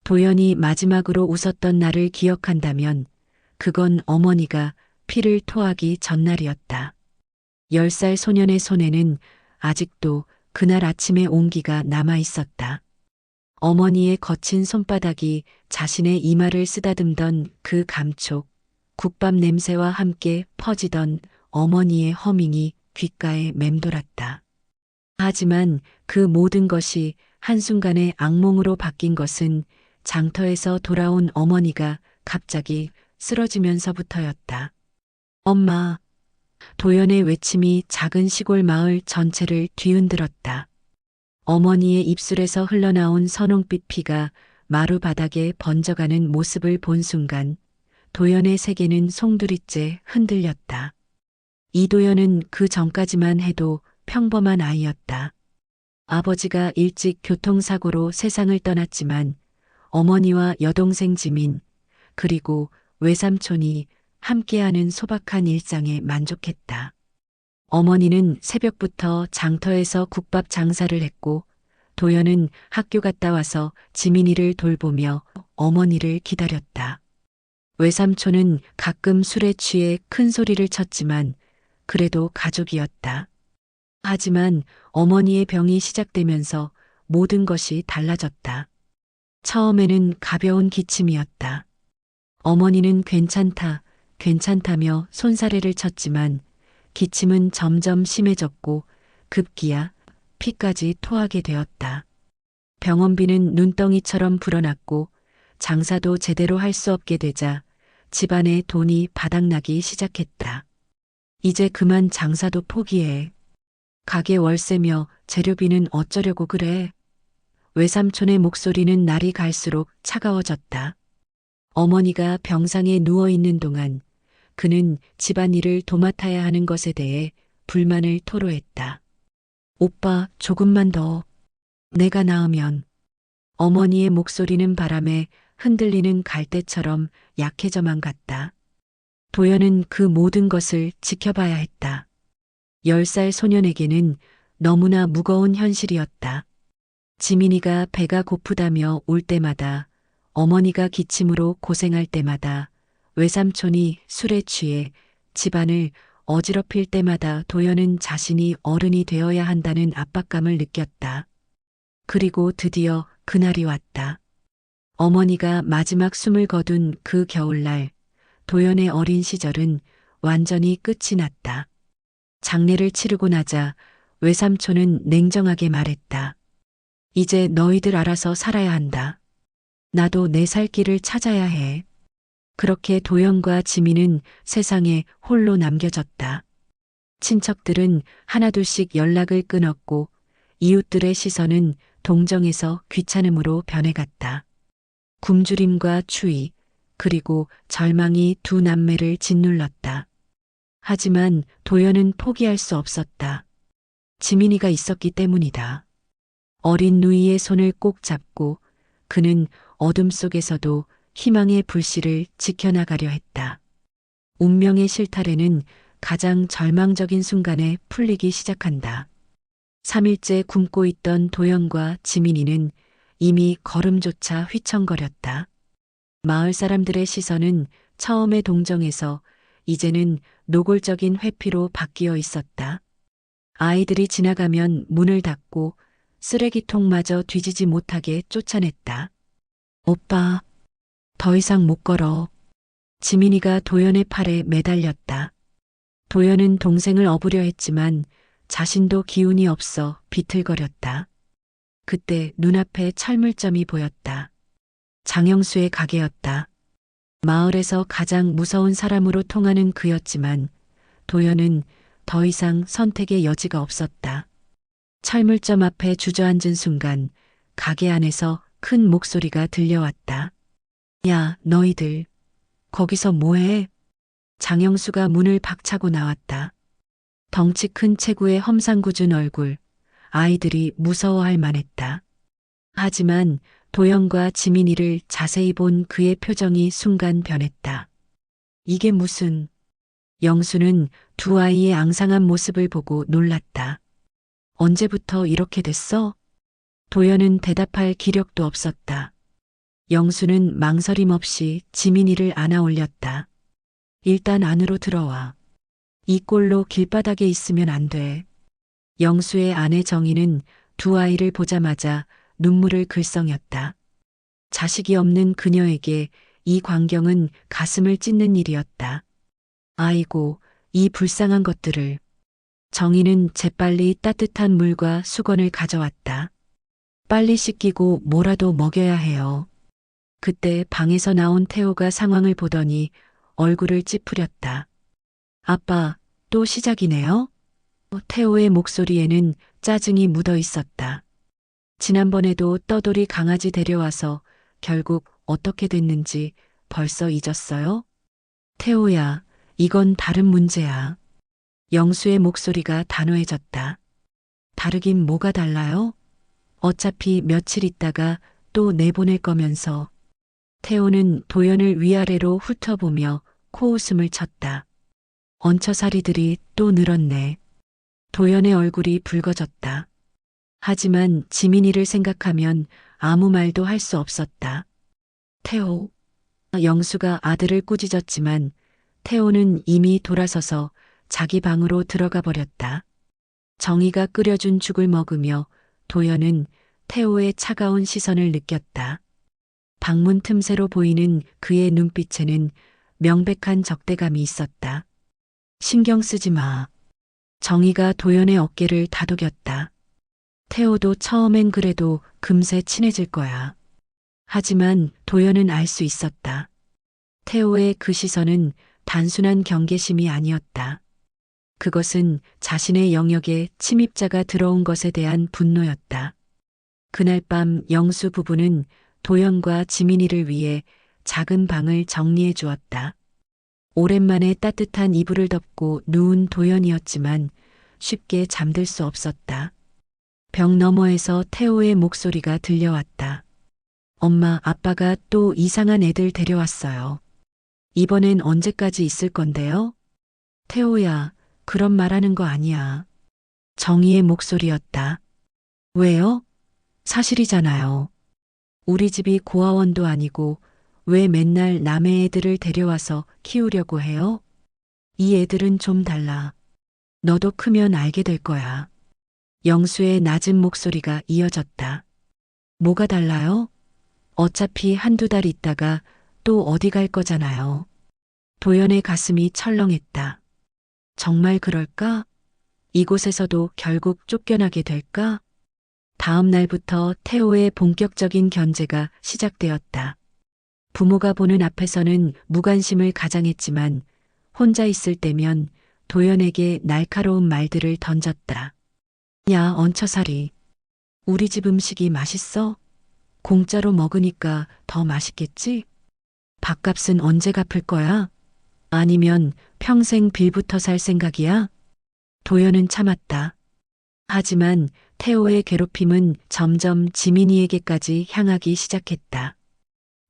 도연이 마지막으로 웃었던 날을 기억한다면 그건 어머니가 피를 토하기 전날이었다. 10살 소년의 손에는 아직도 그날 아침의 온기가 남아 있었다. 어머니의 거친 손바닥이 자신의 이마를 쓰다듬던 그 감촉, 국밥 냄새와 함께 퍼지던 어머니의 허밍이 귓가에 맴돌았다. 하지만 그 모든 것이 한순간에 악몽으로 바뀐 것은 장터에서 돌아온 어머니가 갑자기 쓰러지면서부터였다. 엄마, 도연의 외침이 작은 시골 마을 전체를 뒤흔들었다. 어머니의 입술에서 흘러나온 선홍빛 피가 마루 바닥에 번져가는 모습을 본 순간 도연의 세계는 송두리째 흔들렸다. 이도연은 그 전까지만 해도 평범한 아이였다. 아버지가 일찍 교통사고로 세상을 떠났지만 어머니와 여동생 지민, 그리고 외삼촌이 함께하는 소박한 일상에 만족했다. 어머니는 새벽부터 장터에서 국밥 장사를 했고 도연은 학교 갔다 와서 지민이를 돌보며 어머니를 기다렸다. 외삼촌은 가끔 술에 취해 큰 소리를 쳤지만 그래도 가족이었다. 하지만 어머니의 병이 시작되면서 모든 것이 달라졌다. 처음에는 가벼운 기침이었다. 어머니는 괜찮다, 괜찮다며 손사래를 쳤지만 기침은 점점 심해졌고 급기야 피까지 토하게 되었다. 병원비는 눈덩이처럼 불어났고 장사도 제대로 할 수 없게 되자 집안의 돈이 바닥나기 시작했다. 이제 그만 장사도 포기해. 가게 월세며 재료비는 어쩌려고 그래. 외삼촌의 목소리는 날이 갈수록 차가워졌다. 어머니가 병상에 누워있는 동안 그는 집안일을 도맡아야 하는 것에 대해 불만을 토로했다. 오빠, 조금만 더. 내가 나으면. 어머니의 목소리는 바람에 흔들리는 갈대처럼 약해져만 갔다. 도연은 그 모든 것을 지켜봐야 했다. 10살 소년에게는 너무나 무거운 현실이었다. 지민이가 배가 고프다며 올 때마다, 어머니가 기침으로 고생할 때마다, 외삼촌이 술에 취해 집안을 어지럽힐 때마다 도연은 자신이 어른이 되어야 한다는 압박감을 느꼈다. 그리고 드디어 그날이 왔다. 어머니가 마지막 숨을 거둔 그 겨울날, 도연의 어린 시절은 완전히 끝이 났다. 장례를 치르고 나자 외삼촌은 냉정하게 말했다. 이제 너희들 알아서 살아야 한다. 나도 내 살 길을 찾아야 해. 그렇게 도연과 지민은 세상에 홀로 남겨졌다. 친척들은 하나둘씩 연락을 끊었고 이웃들의 시선은 동정에서 귀찮음으로 변해갔다. 굶주림과 추위, 그리고 절망이 두 남매를 짓눌렀다. 하지만 도연은 포기할 수 없었다. 지민이가 있었기 때문이다. 어린 누이의 손을 꼭 잡고 그는 어둠 속에서도 희망의 불씨를 지켜나가려 했다. 운명의 실타래는 가장 절망적인 순간에 풀리기 시작한다. 3일째 굶고 있던 도연과 지민이는 이미 걸음조차 휘청거렸다. 마을 사람들의 시선은 처음에 동정에서 이제는 노골적인 회피로 바뀌어 있었다. 아이들이 지나가면 문을 닫고 쓰레기통마저 뒤지지 못하게 쫓아냈다. 오빠, 더 이상 못 걸어. 지민이가 도연의 팔에 매달렸다. 도연은 동생을 업으려 했지만 자신도 기운이 없어 비틀거렸다. 그때 눈앞에 철물점이 보였다. 장영수의 가게였다. 마을에서 가장 무서운 사람으로 통하는 그였지만 도연은 더 이상 선택의 여지가 없었다. 철물점 앞에 주저앉은 순간 가게 안에서 큰 목소리가 들려왔다. 야, 너희들, 거기서 뭐해? 장영수가 문을 박차고 나왔다. 덩치 큰 체구의 험상궂은 얼굴, 아이들이 무서워할 만했다. 하지만 도연과 지민이를 자세히 본 그의 표정이 순간 변했다. 이게 무슨... 영수는 두 아이의 앙상한 모습을 보고 놀랐다. 언제부터 이렇게 됐어? 도연은 대답할 기력도 없었다. 영수는 망설임 없이 지민이를 안아 올렸다. 일단 안으로 들어와. 이 꼴로 길바닥에 있으면 안 돼. 영수의 아내 정희는 두 아이를 보자마자 눈물을 글썽였다. 자식이 없는 그녀에게 이 광경은 가슴을 찢는 일이었다. 아이고, 이 불쌍한 것들을. 정희는 재빨리 따뜻한 물과 수건을 가져왔다. 빨리 씻기고 뭐라도 먹여야 해요. 그때 방에서 나온 태호가 상황을 보더니 얼굴을 찌푸렸다. 아빠, 또 시작이네요? 태호의 목소리에는 짜증이 묻어 있었다. 지난번에도 떠돌이 강아지 데려와서 결국 어떻게 됐는지 벌써 잊었어요? 태호야, 이건 다른 문제야. 영수의 목소리가 단호해졌다. 다르긴 뭐가 달라요? 어차피 며칠 있다가 또 내보낼 거면서. 태호는 도연을 위아래로 훑어보며 코웃음을 쳤다. 얹혀살이들이 또 늘었네. 도연의 얼굴이 붉어졌다. 하지만 지민이를 생각하면 아무 말도 할 수 없었다. 태호. 영수가 아들을 꾸짖었지만 태호는 이미 돌아서서 자기 방으로 들어가 버렸다. 정희가 끓여준 죽을 먹으며 도연은 태호의 차가운 시선을 느꼈다. 방문 틈새로 보이는 그의 눈빛에는 명백한 적대감이 있었다. 신경 쓰지 마. 정희가 도연의 어깨를 다독였다. 태호도 처음엔 그래도 금세 친해질 거야. 하지만 도연은 알 수 있었다. 태호의 그 시선은 단순한 경계심이 아니었다. 그것은 자신의 영역에 침입자가 들어온 것에 대한 분노였다. 그날 밤 영수 부부는 도연과 지민이를 위해 작은 방을 정리해 주었다. 오랜만에 따뜻한 이불을 덮고 누운 도연이었지만 쉽게 잠들 수 없었다. 벽 너머에서 태호의 목소리가 들려왔다. 엄마, 아빠가 또 이상한 애들 데려왔어요. 이번엔 언제까지 있을 건데요? 태호야, 그런 말하는 거 아니야. 정희의 목소리였다. 왜요? 사실이잖아요. 우리 집이 고아원도 아니고 왜 맨날 남의 애들을 데려와서 키우려고 해요? 이 애들은 좀 달라. 너도 크면 알게 될 거야. 영수의 낮은 목소리가 이어졌다. 뭐가 달라요? 어차피 한두 달 있다가 또 어디 갈 거잖아요. 도연의 가슴이 철렁했다. 정말 그럴까? 이곳에서도 결국 쫓겨나게 될까? 다음 날부터 태호의 본격적인 견제가 시작되었다. 부모가 보는 앞에서는 무관심을 가장했지만 혼자 있을 때면 도연에게 날카로운 말들을 던졌다. 야, 얹혀살이. 우리 집 음식이 맛있어? 공짜로 먹으니까 더 맛있겠지? 밥값은 언제 갚을 거야? 아니면 평생 빌부터 살 생각이야? 도연은 참았다. 하지만 태호의 괴롭힘은 점점 지민이에게까지 향하기 시작했다.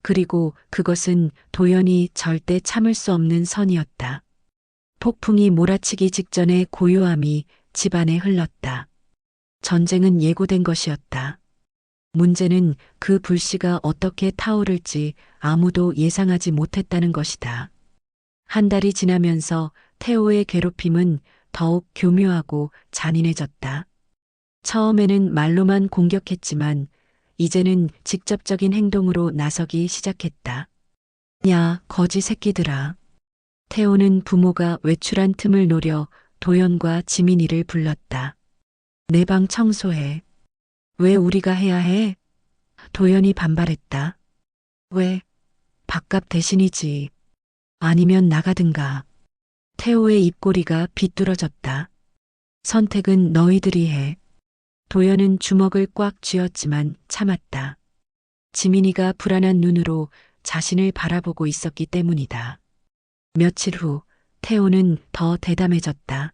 그리고 그것은 도연이 절대 참을 수 없는 선이었다. 폭풍이 몰아치기 직전의 고요함이 집안에 흘렀다. 전쟁은 예고된 것이었다. 문제는 그 불씨가 어떻게 타오를지 아무도 예상하지 못했다는 것이다. 한 달이 지나면서 태호의 괴롭힘은 더욱 교묘하고 잔인해졌다. 처음에는 말로만 공격했지만 이제는 직접적인 행동으로 나서기 시작했다. 야, 거지 새끼들아. 태호는 부모가 외출한 틈을 노려 도연과 지민이를 불렀다. 내 방 청소해. 왜 우리가 해야 해? 도연이 반발했다. 왜? 밥값 대신이지. 아니면 나가든가. 태호의 입꼬리가 비뚤어졌다. 선택은 너희들이 해. 도연은 주먹을 꽉 쥐었지만 참았다. 지민이가 불안한 눈으로 자신을 바라보고 있었기 때문이다. 며칠 후 태호는 더 대담해졌다.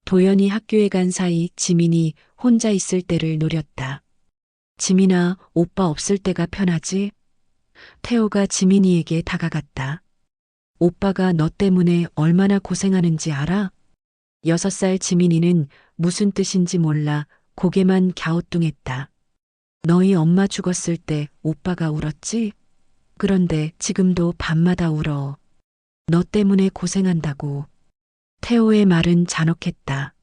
도연이 학교에 간 사이 지민이 혼자 있을 때를 노렸다. 지민아, 오빠 없을 때가 편하지? 태호가 지민이에게 다가갔다. 오빠가 너 때문에 얼마나 고생하는지 알아? 6살 지민이는 무슨 뜻인지 몰라 고개만 갸우뚱했다. 너희 엄마 죽었을 때 오빠가 울었지? 그런데 지금도 밤마다 울어. 너 때문에 고생한다고. 태호의 말은 잔혹했다.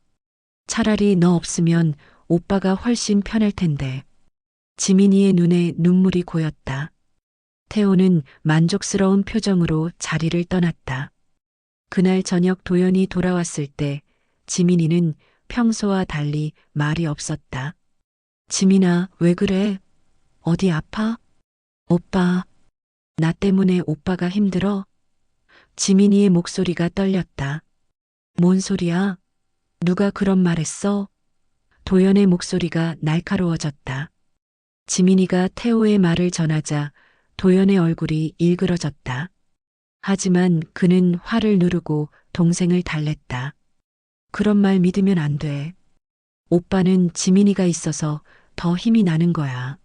차라리 너 없으면 오빠가 훨씬 편할 텐데. 지민이의 눈에 눈물이 고였다. 태호는 만족스러운 표정으로 자리를 떠났다. 그날 저녁 도연이 돌아왔을 때 지민이는 평소와 달리 말이 없었다. 지민아, 왜 그래? 어디 아파? 오빠, 나 때문에 오빠가 힘들어? 지민이의 목소리가 떨렸다. 뭔 소리야? 누가 그런 말 했어? 도연의 목소리가 날카로워졌다. 지민이가 태호의 말을 전하자 도연의 얼굴이 일그러졌다. 하지만 그는 화를 누르고 동생을 달랬다. 그런 말 믿으면 안 돼. 오빠는 지민이가 있어서 더 힘이 나는 거야.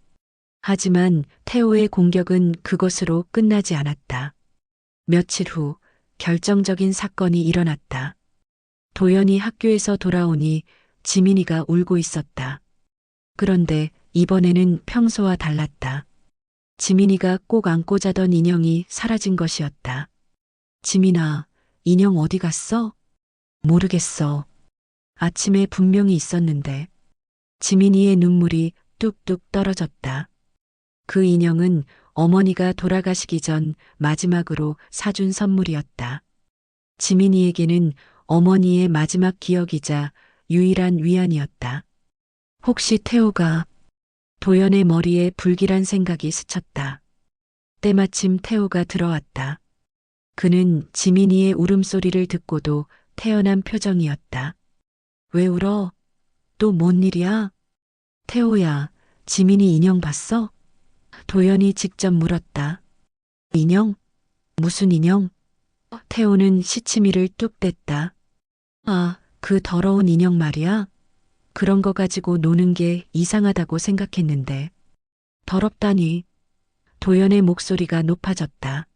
하지만 태호의 공격은 그것으로 끝나지 않았다. 며칠 후 결정적인 사건이 일어났다. 도연이 학교에서 돌아오니 지민이가 울고 있었다. 그런데 이번에는 평소와 달랐다. 지민이가 꼭 안고 자던 인형이 사라진 것이었다. 지민아, 인형 어디 갔어? 모르겠어. 아침에 분명히 있었는데. 지민이의 눈물이 뚝뚝 떨어졌다. 그 인형은 어머니가 돌아가시기 전 마지막으로 사준 선물이었다. 지민이에게는 어머니의 마지막 기억이자 유일한 위안이었다. 혹시 태호가 도연의 머리에 불길한 생각이 스쳤다. 때마침 태호가 들어왔다. 그는 지민이의 울음소리를 듣고도 태어난 표정이었다. 왜 울어? 또 뭔 일이야? 태호야, 지민이 인형 봤어? 도연이 직접 물었다. 인형? 무슨 인형? 태호는 시치미를 뚝 뗐다. 아, 그 더러운 인형 말이야? 그런 거 가지고 노는 게 이상하다고 생각했는데. 더럽다니. 도연의 목소리가 높아졌다.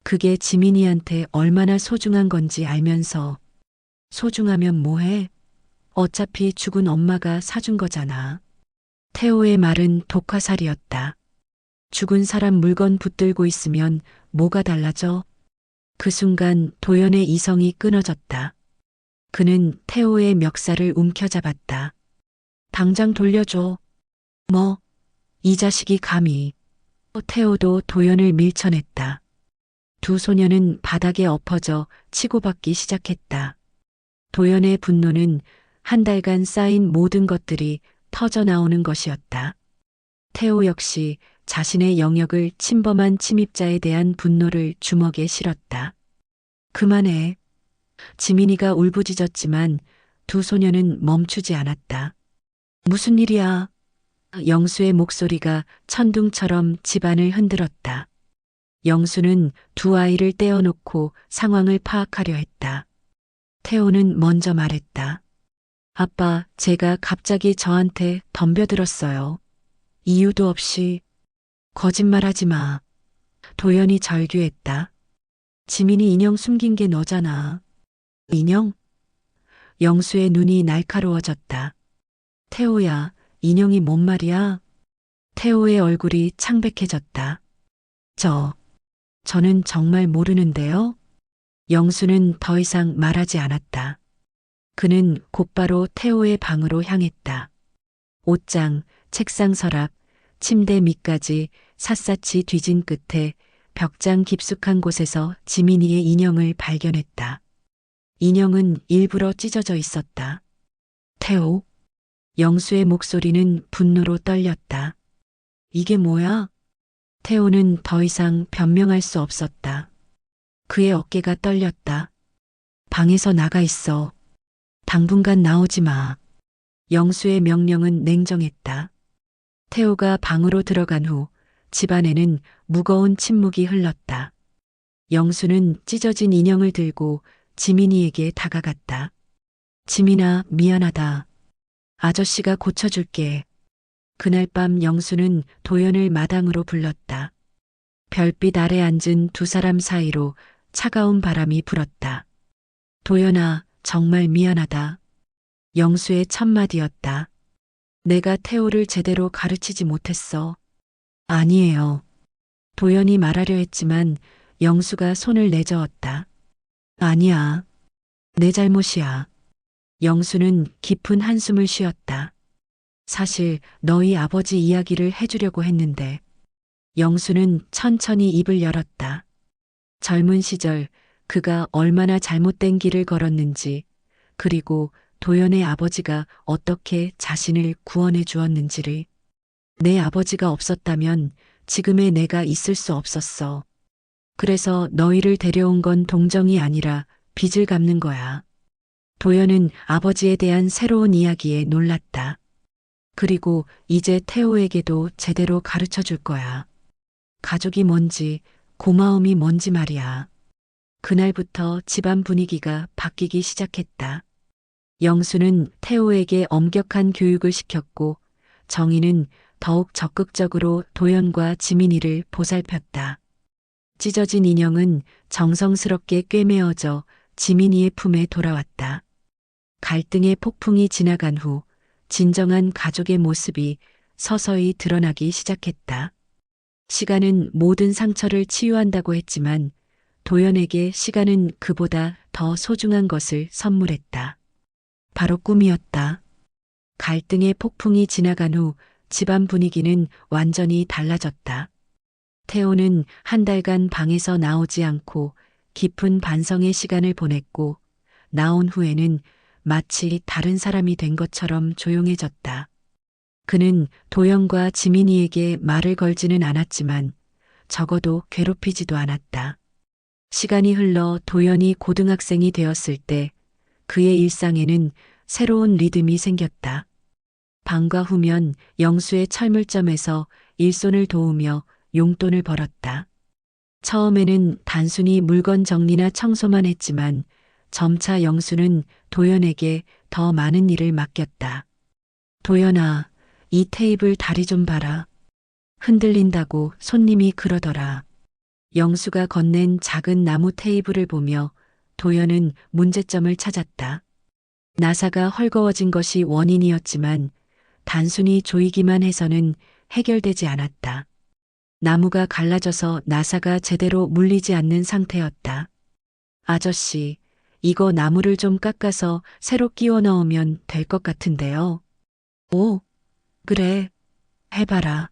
그게 지민이한테 얼마나 소중한 건지 알면서 소중하면 뭐해? 어차피 죽은 엄마가 사준 거잖아. 태호의 말은 독화살이었다. 죽은 사람 물건 붙들고 있으면 뭐가 달라져? 그 순간 도연의 이성이 끊어졌다. 그는 태호의 멱살을 움켜잡았다. 당장 돌려줘. 뭐? 이 자식이 감히. 태호도 도연을 밀쳐냈다. 두 소녀는 바닥에 엎어져 치고받기 시작했다. 도연의 분노는 한 달간 쌓인 모든 것들이 터져 나오는 것이었다. 태호 역시 자신의 영역을 침범한 침입자에 대한 분노를 주먹에 실었다. 그만해. 지민이가 울부짖었지만 두 소녀는 멈추지 않았다. 무슨 일이야? 영수의 목소리가 천둥처럼 집안을 흔들었다. 영수는 두 아이를 떼어놓고 상황을 파악하려 했다. 태호는 먼저 말했다. 아빠, 제가 갑자기 저한테 덤벼들었어요. 이유도 없이. 거짓말하지 마. 도연이 절규했다. 지민이 인형 숨긴 게 너잖아. 인형? 영수의 눈이 날카로워졌다. 태호야, 인형이 뭔 말이야? 태호의 얼굴이 창백해졌다. 저는 정말 모르는데요. 영수는 더 이상 말하지 않았다. 그는 곧바로 태호의 방으로 향했다. 옷장, 책상 서랍, 침대 밑까지 샅샅이 뒤진 끝에 벽장 깊숙한 곳에서 지민이의 인형을 발견했다. 인형은 일부러 찢어져 있었다. 태호? 영수의 목소리는 분노로 떨렸다. 이게 뭐야? 태호는 더 이상 변명할 수 없었다. 그의 어깨가 떨렸다. 방에서 나가 있어. 당분간 나오지 마. 영수의 명령은 냉정했다. 태호가 방으로 들어간 후 집안에는 무거운 침묵이 흘렀다. 영수는 찢어진 인형을 들고 지민이에게 다가갔다. 지민아, 미안하다. 아저씨가 고쳐줄게. 그날 밤 영수는 도연을 마당으로 불렀다. 별빛 아래 앉은 두 사람 사이로 차가운 바람이 불었다. 도연아, 정말 미안하다. 영수의 첫마디였다. 내가 태호를 제대로 가르치지 못했어. 아니에요. 도연이 말하려 했지만 영수가 손을 내저었다. 아니야. 내 잘못이야. 영수는 깊은 한숨을 쉬었다. 사실 너희 아버지 이야기를 해주려고 했는데. 영수는 천천히 입을 열었다. 젊은 시절 그가 얼마나 잘못된 길을 걸었는지, 그리고 도연의 아버지가 어떻게 자신을 구원해 주었는지를. 내 아버지가 없었다면 지금의 내가 있을 수 없었어. 그래서 너희를 데려온 건 동정이 아니라 빚을 갚는 거야. 도연은 아버지에 대한 새로운 이야기에 놀랐다. 그리고 이제 태호에게도 제대로 가르쳐 줄 거야. 가족이 뭔지, 고마움이 뭔지 말이야. 그날부터 집안 분위기가 바뀌기 시작했다. 영수는 태호에게 엄격한 교육을 시켰고, 정희는 더욱 적극적으로 도연과 지민이를 보살폈다. 찢어진 인형은 정성스럽게 꿰매어져 지민이의 품에 돌아왔다. 갈등의 폭풍이 지나간 후 진정한 가족의 모습이 서서히 드러나기 시작했다. 시간은 모든 상처를 치유한다고 했지만 도연에게 시간은 그보다 더 소중한 것을 선물했다. 바로 꿈이었다. 갈등의 폭풍이 지나간 후 집안 분위기는 완전히 달라졌다. 태호는 한 달간 방에서 나오지 않고 깊은 반성의 시간을 보냈고, 나온 후에는 마치 다른 사람이 된 것처럼 조용해졌다. 그는 도연과 지민이에게 말을 걸지는 않았지만 적어도 괴롭히지도 않았다. 시간이 흘러 도연이 고등학생이 되었을 때 그의 일상에는 새로운 리듬이 생겼다. 방과 후면 영수의 철물점에서 일손을 도우며 용돈을 벌었다. 처음에는 단순히 물건 정리나 청소만 했지만 점차 영수는 도연에게 더 많은 일을 맡겼다. 도연아, 이 테이블 다리 좀 봐라. 흔들린다고 손님이 그러더라. 영수가 건넨 작은 나무 테이블을 보며 도연은 문제점을 찾았다. 나사가 헐거워진 것이 원인이었지만 단순히 조이기만 해서는 해결되지 않았다. 나무가 갈라져서 나사가 제대로 물리지 않는 상태였다. 아저씨, 이거 나무를 좀 깎아서 새로 끼워 넣으면 될 것 같은데요. 오, 그래, 해봐라.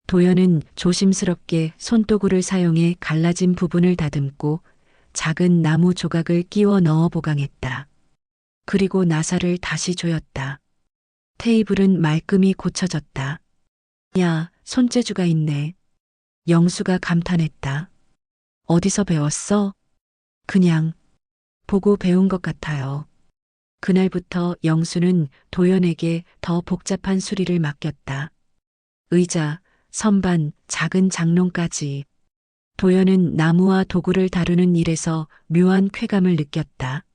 도연은 조심스럽게 손도구를 사용해 갈라진 부분을 다듬고 작은 나무 조각을 끼워 넣어 보강했다. 그리고 나사를 다시 조였다. 테이블은 말끔히 고쳐졌다. 야, 손재주가 있네. 영수가 감탄했다. 어디서 배웠어? 그냥 보고 배운 것 같아요. 그날부터 영수는 도연에게 더 복잡한 수리를 맡겼다. 의자, 선반, 작은 장롱까지. 도연은 나무와 도구를 다루는 일에서 묘한 쾌감을 느꼈다.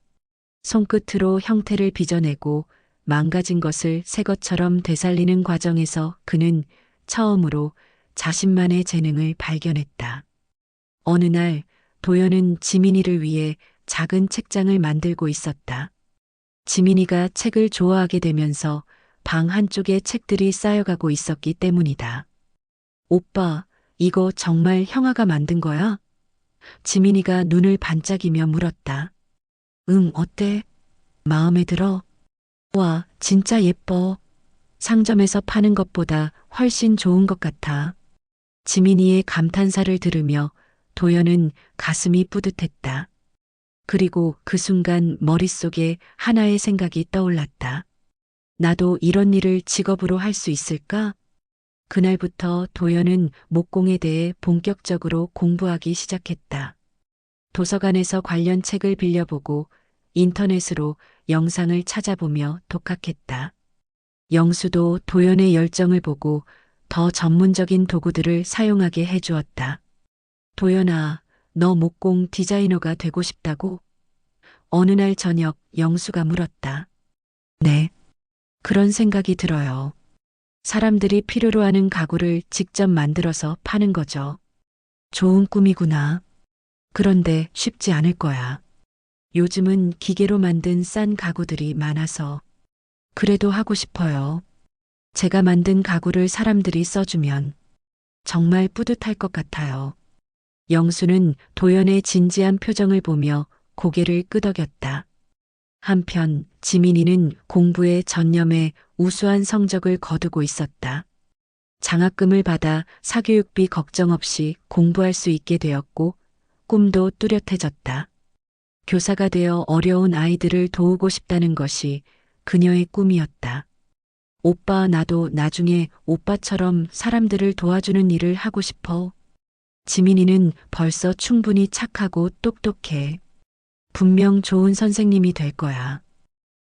손끝으로 형태를 빚어내고 망가진 것을 새 것처럼 되살리는 과정에서 그는 처음으로 자신만의 재능을 발견했다. 어느 날 도연은 지민이를 위해 작은 책장을 만들고 있었다. 지민이가 책을 좋아하게 되면서 방 한쪽에 책들이 쌓여가고 있었기 때문이다. 오빠, 이거 정말 형아가 만든 거야? 지민이가 눈을 반짝이며 물었다. 응, 어때? 마음에 들어? 와, 진짜 예뻐. 상점에서 파는 것보다 훨씬 좋은 것 같아. 지민이의 감탄사를 들으며 도연은 가슴이 뿌듯했다. 그리고 그 순간 머릿속에 하나의 생각이 떠올랐다. 나도 이런 일을 직업으로 할 수 있을까? 그날부터 도연은 목공에 대해 본격적으로 공부하기 시작했다. 도서관에서 관련 책을 빌려보고 인터넷으로 영상을 찾아보며 독학했다. 영수도 도연의 열정을 보고 더 전문적인 도구들을 사용하게 해주었다. 도연아, 너 목공 디자이너가 되고 싶다고? 어느 날 저녁 영수가 물었다. 네, 그런 생각이 들어요. 사람들이 필요로 하는 가구를 직접 만들어서 파는 거죠. 좋은 꿈이구나. 그런데 쉽지 않을 거야. 요즘은 기계로 만든 싼 가구들이 많아서. 그래도 하고 싶어요. 제가 만든 가구를 사람들이 써주면 정말 뿌듯할 것 같아요. 영수는 도연의 진지한 표정을 보며 고개를 끄덕였다. 한편 지민이는 공부에 전념해 우수한 성적을 거두고 있었다. 장학금을 받아 사교육비 걱정 없이 공부할 수 있게 되었고 꿈도 뚜렷해졌다. 교사가 되어 어려운 아이들을 도우고 싶다는 것이 그녀의 꿈이었다. 오빠, 나도 나중에 오빠처럼 사람들을 도와주는 일을 하고 싶어. 지민이는 벌써 충분히 착하고 똑똑해. 분명 좋은 선생님이 될 거야.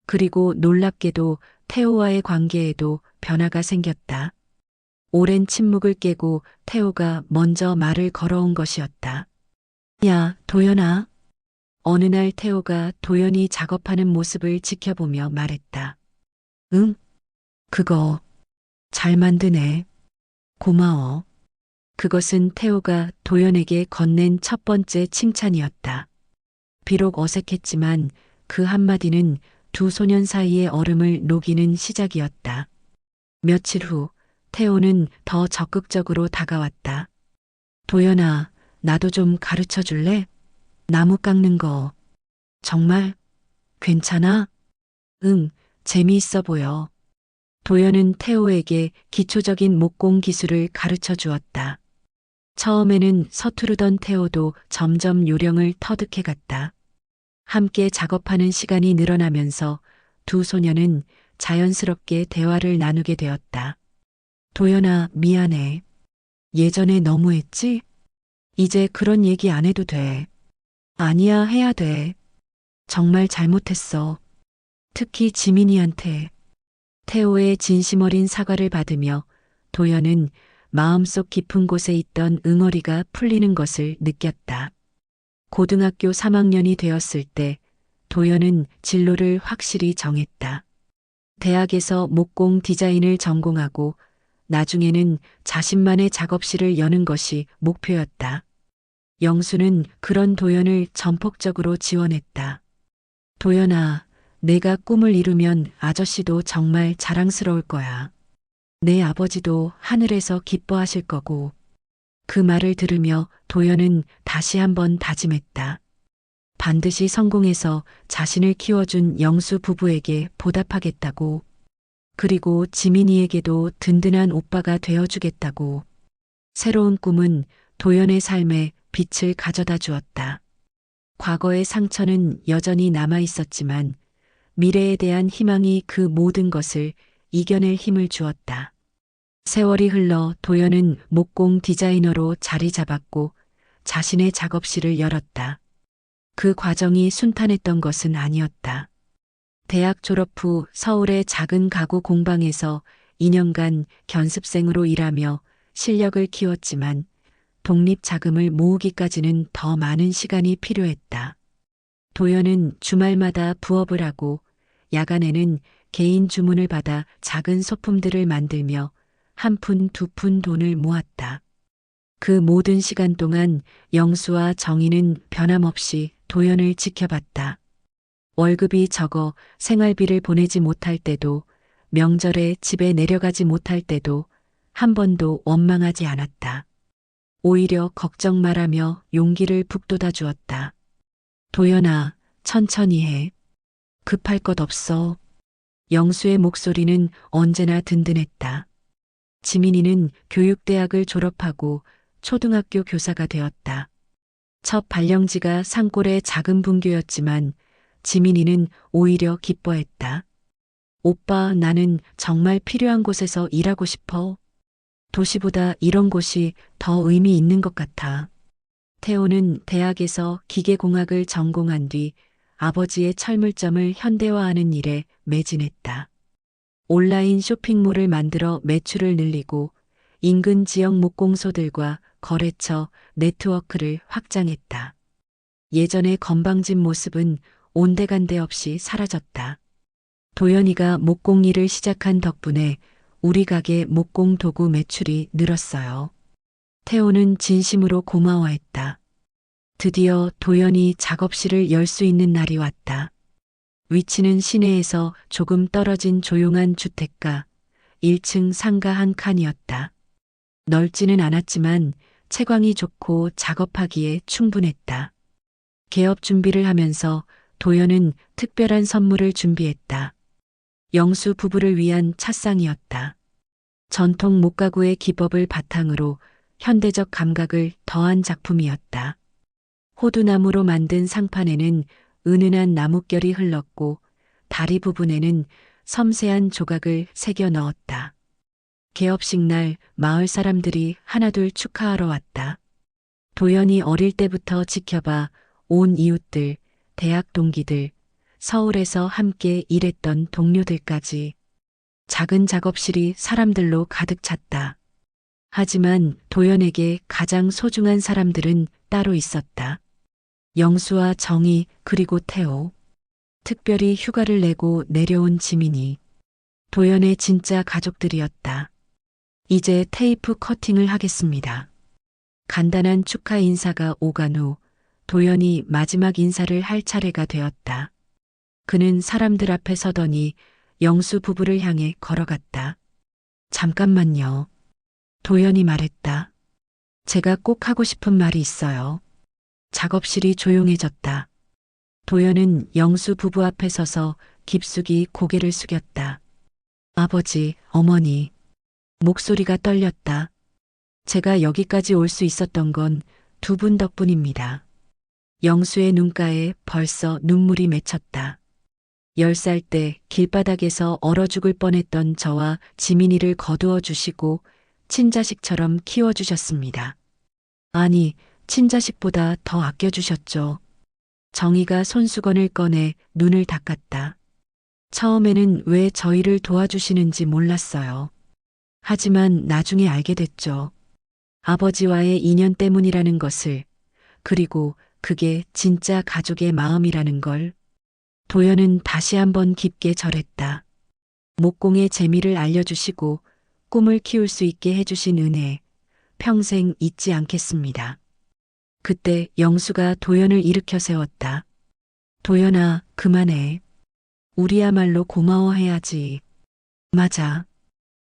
그리고 놀랍게도 태호와의 관계에도 변화가 생겼다. 오랜 침묵을 깨고 태호가 먼저 말을 걸어온 것이었다. 야, 도연아. 어느 날 태호가 도연이 작업하는 모습을 지켜보며 말했다. 응? 그거 잘 만드네. 고마워. 그것은 태호가 도연에게 건넨 첫 번째 칭찬이었다. 비록 어색했지만 그 한마디는 두 소년 사이의 얼음을 녹이는 시작이었다. 며칠 후 태호는 더 적극적으로 다가왔다. 도연아, 나도 좀 가르쳐 줄래? 나무 깎는 거. 정말? 괜찮아? 응, 재미있어 보여. 도연은 태호에게 기초적인 목공 기술을 가르쳐 주었다. 처음에는 서투르던 태호도 점점 요령을 터득해 갔다. 함께 작업하는 시간이 늘어나면서 두 소녀는 자연스럽게 대화를 나누게 되었다. 도연아, 미안해. 예전에 너무했지? 이제 그런 얘기 안 해도 돼. 아니야, 해야 돼. 정말 잘못했어. 특히 지민이한테. 태호의 진심 어린 사과를 받으며 도연은 마음속 깊은 곳에 있던 응어리가 풀리는 것을 느꼈다. 고등학교 3학년이 되었을 때 도연은 진로를 확실히 정했다. 대학에서 목공 디자인을 전공하고 나중에는 자신만의 작업실을 여는 것이 목표였다. 영수는 그런 도연을 전폭적으로 지원했다. 도연아, 내가 꿈을 이루면 아저씨도 정말 자랑스러울 거야. 내 아버지도 하늘에서 기뻐하실 거고. 그 말을 들으며 도연은 다시 한번 다짐했다. 반드시 성공해서 자신을 키워준 영수 부부에게 보답하겠다고. 그리고 지민이에게도 든든한 오빠가 되어주겠다고. 새로운 꿈은 도연의 삶에 빛을 가져다 주었다. 과거의 상처는 여전히 남아 있었지만 미래에 대한 희망이 그 모든 것을 이겨낼 힘을 주었다. 세월이 흘러 도연은 목공 디자이너로 자리 잡았고 자신의 작업실을 열었다. 그 과정이 순탄했던 것은 아니었다. 대학 졸업 후 서울의 작은 가구 공방에서 2년간 견습생으로 일하며 실력을 키웠지만 독립 자금을 모으기까지는 더 많은 시간이 필요했다. 도연은 주말마다 부업을 하고 야간에는 개인 주문을 받아 작은 소품들을 만들며 한 푼 두 푼 돈을 모았다. 그 모든 시간 동안 영수와 정희는 변함없이 도연을 지켜봤다. 월급이 적어 생활비를 보내지 못할 때도 명절에 집에 내려가지 못할 때도 한 번도 원망하지 않았다. 오히려 걱정 말하며 용기를 북돋아 주었다. 도연아, 천천히 해. 급할 것 없어. 영수의 목소리는 언제나 든든했다. 지민이는 교육대학을 졸업하고 초등학교 교사가 되었다. 첫 발령지가 산골의 작은 분교였지만 지민이는 오히려 기뻐했다. 오빠, 나는 정말 필요한 곳에서 일하고 싶어. 도시보다 이런 곳이 더 의미 있는 것 같아. 태호는 대학에서 기계공학을 전공한 뒤 아버지의 철물점을 현대화하는 일에 매진했다. 온라인 쇼핑몰을 만들어 매출을 늘리고 인근 지역 목공소들과 거래처 네트워크를 확장했다. 예전의 건방진 모습은 온데간데 없이 사라졌다. 도연이가 목공 일을 시작한 덕분에 우리 가게 목공 도구 매출이 늘었어요. 태호는 진심으로 고마워했다. 드디어 도연이 작업실을 열 수 있는 날이 왔다. 위치는 시내에서 조금 떨어진 조용한 주택가, 1층 상가 한 칸이었다. 넓지는 않았지만 채광이 좋고 작업하기에 충분했다. 개업 준비를 하면서 도연은 특별한 선물을 준비했다. 영수 부부를 위한 찻상이었다. 전통 목가구의 기법을 바탕으로 현대적 감각을 더한 작품이었다. 호두나무로 만든 상판에는 은은한 나뭇결이 흘렀고 다리 부분에는 섬세한 조각을 새겨 넣었다. 개업식 날 마을 사람들이 하나둘 축하하러 왔다. 도연이 어릴 때부터 지켜봐 온 이웃들, 대학 동기들, 서울에서 함께 일했던 동료들까지 작은 작업실이 사람들로 가득 찼다. 하지만 도연에게 가장 소중한 사람들은 따로 있었다. 영수와 정희 그리고 태호. 특별히 휴가를 내고 내려온 지민이. 도연의 진짜 가족들이었다. 이제 테이프 커팅을 하겠습니다. 간단한 축하 인사가 오간 후 도연이 마지막 인사를 할 차례가 되었다. 그는 사람들 앞에 서더니 영수 부부를 향해 걸어갔다. 잠깐만요. 도연이 말했다. 제가 꼭 하고 싶은 말이 있어요. 작업실이 조용해졌다. 도연은 영수 부부 앞에 서서 깊숙이 고개를 숙였다. 아버지, 어머니. 목소리가 떨렸다. 제가 여기까지 올 수 있었던 건 두 분 덕분입니다. 영수의 눈가에 벌써 눈물이 맺혔다. 10살 때 길바닥에서 얼어 죽을 뻔했던 저와 지민이를 거두어 주시고 친자식처럼 키워주셨습니다. 아니, 친자식보다 더 아껴주셨죠. 정희가 손수건을 꺼내 눈을 닦았다. 처음에는 왜 저희를 도와주시는지 몰랐어요. 하지만 나중에 알게 됐죠. 아버지와의 인연 때문이라는 것을, 그리고 그게 진짜 가족의 마음이라는 걸. 도연은 다시 한번 깊게 절했다. 목공의 재미를 알려주시고 꿈을 키울 수 있게 해주신 은혜, 평생 잊지 않겠습니다. 그때 영수가 도연을 일으켜 세웠다. 도연아, 그만해. 우리야말로 고마워해야지. 맞아.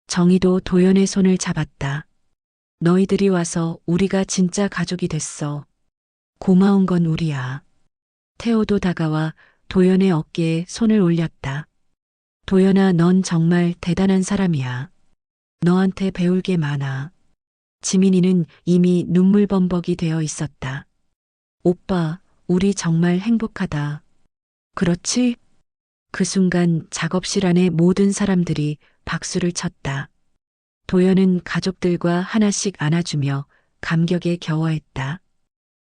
정희도 도연의 손을 잡았다. 너희들이 와서 우리가 진짜 가족이 됐어. 고마운 건 우리야. 태호도 다가와 도연의 어깨에 손을 올렸다. 도연아, 넌 정말 대단한 사람이야. 너한테 배울 게 많아. 지민이는 이미 눈물범벅이 되어 있었다. 오빠, 우리 정말 행복하다. 그렇지? 그 순간 작업실 안의 모든 사람들이 박수를 쳤다. 도연은 가족들과 하나씩 안아주며 감격에 겨워했다.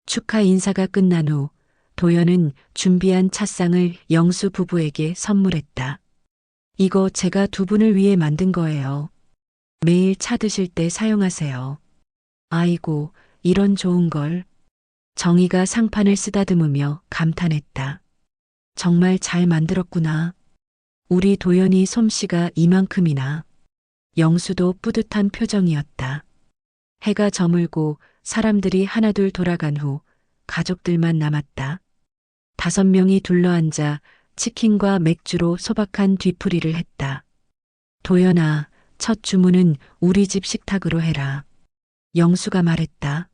축하 인사가 끝난 후 도연은 준비한 찻상을 영수 부부에게 선물했다. 이거 제가 두 분을 위해 만든 거예요. 매일 차 드실 때 사용하세요. 아이고, 이런 좋은 걸. 정희가 상판을 쓰다듬으며 감탄했다. 정말 잘 만들었구나. 우리 도연이 솜씨가 이만큼이나. 영수도 뿌듯한 표정이었다. 해가 저물고 사람들이 하나둘 돌아간 후 가족들만 남았다. 5명이 둘러앉아 치킨과 맥주로 소박한 뒤풀이를 했다. 도연아, 첫 주문은 우리 집 식탁으로 해라. 영수가 말했다.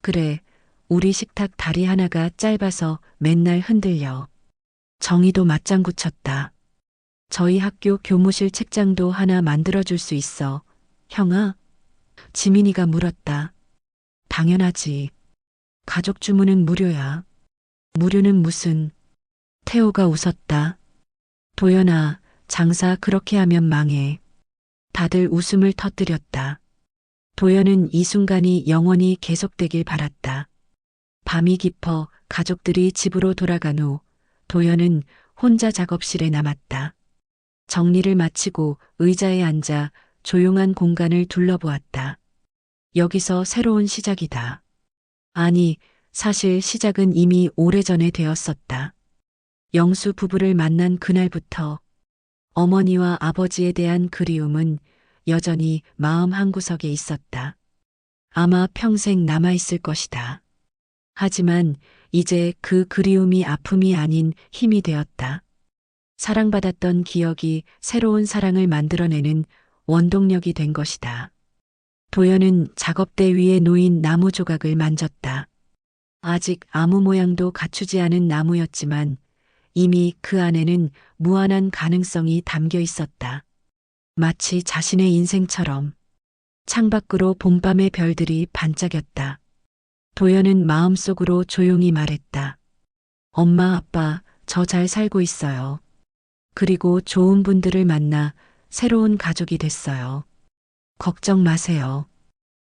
그래, 우리 식탁 다리 하나가 짧아서 맨날 흔들려. 정희도 맞장구 쳤다. 저희 학교 교무실 책장도 하나 만들어줄 수 있어. 형아? 지민이가 물었다. 당연하지. 가족 주문은 무료야. 무료는 무슨. 태호가 웃었다. 도연아, 장사 그렇게 하면 망해. 다들 웃음을 터뜨렸다. 도연은 이 순간이 영원히 계속되길 바랐다. 밤이 깊어 가족들이 집으로 돌아간 후 도연은 혼자 작업실에 남았다. 정리를 마치고 의자에 앉아 조용한 공간을 둘러보았다. 여기서 새로운 시작이다. 아니, 사실 시작은 이미 오래전에 되었었다. 영수 부부를 만난 그날부터 어머니와 아버지에 대한 그리움은 여전히 마음 한구석에 있었다. 아마 평생 남아있을 것이다. 하지만 이제 그 그리움이 아픔이 아닌 힘이 되었다. 사랑받았던 기억이 새로운 사랑을 만들어내는 원동력이 된 것이다. 도연은 작업대 위에 놓인 나무 조각을 만졌다. 아직 아무 모양도 갖추지 않은 나무였지만 이미 그 안에는 무한한 가능성이 담겨 있었다. 마치 자신의 인생처럼. 창밖으로 봄밤의 별들이 반짝였다. 도연은 마음속으로 조용히 말했다. 엄마, 아빠, 저 잘 살고 있어요. 그리고 좋은 분들을 만나 새로운 가족이 됐어요. 걱정 마세요.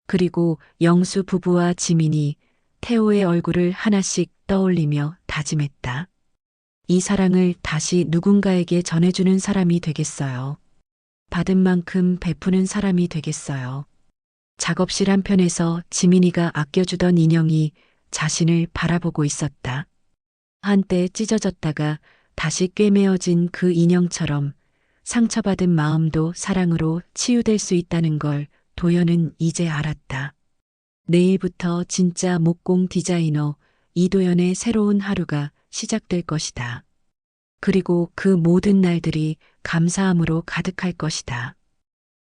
그리고 영수 부부와 지민이 태호의 얼굴을 하나씩 떠올리며 다짐했다. 이 사랑을 다시 누군가에게 전해주는 사람이 되겠어요. 받은 만큼 베푸는 사람이 되겠어요. 작업실 한편에서 지민이가 아껴주던 인형이 자신을 바라보고 있었다. 한때 찢어졌다가 다시 꿰매어진 그 인형처럼 상처받은 마음도 사랑으로 치유될 수 있다는 걸 도연은 이제 알았다. 내일부터 진짜 목공 디자이너 이도연의 새로운 하루가 시작될 것이다. 그리고 그 모든 날들이 감사함으로 가득할 것이다.